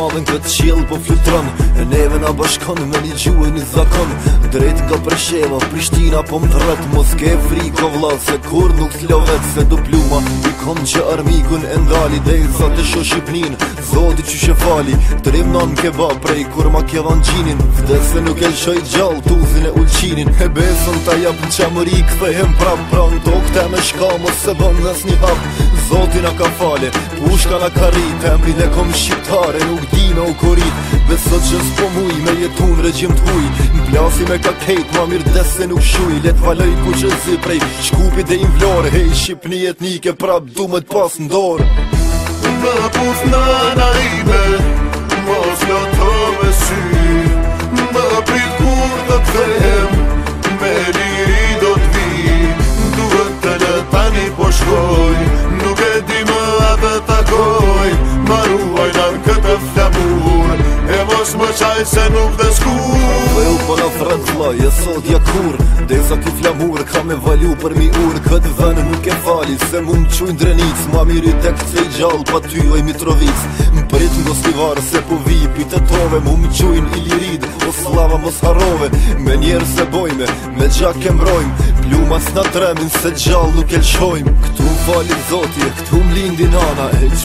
madhen këtë qiell po flutron. E neve na bashkon me një gjuhë një zakon. Drejt nga Presheva, Prishtina po m'tret. Mos ke frikë o vlla, se kur nuk t'lovet. Se do pluma i kom që armikun e ndali. Dej sa të sho Shqipnin, zoti qyshe fali. Trim non kebab prej kur ma ke dhan gjinin. Vdese nuk e lëshoj gjall tuzin e ulqinin. E besën ta jap në qamëri kthehem prap. Pra në tokë me shka mos se bën nes një hap. Zoti na ka fale, pushka na ka rrit. Emrin e kom shqiptare, nuk di me u korit. Beso që s'po muj me jetun regjim t'huj. M'plasi me ka kejt, ma mirë des se nuk shuj. Let valoj ku që zi prej shkupit dhe invlore. Hej, Shqipni etnike prap du me t'pas ndorë. Më pus nana ime, mos jo të me sy. Më prit kur të kthehem, me liri do t'vi. Duhet të le tani po shkoj, nuk e di më atë takoj. Maruaj nan këtë flamur, e mos më qaj se nuk dhe skur. Dhe u po na fred vla, e sot ja kur. Desa ki flamur, ka me valu për mi ur. Këtë venë nuk e fali, se mu m'quj drenic. Ma miri tek cej gjall, pa ty oj Mitrovic. M'prit m'gostivar, se po vipi të tove. Mu m'quj Ilirid, o slava mos harove. Me njerë se bojme, me gjak e mbrojmë. Plumas na tremin, se gjall nuk e lshojmë. Këtu m'falit zoti, këtu m'lindi nana.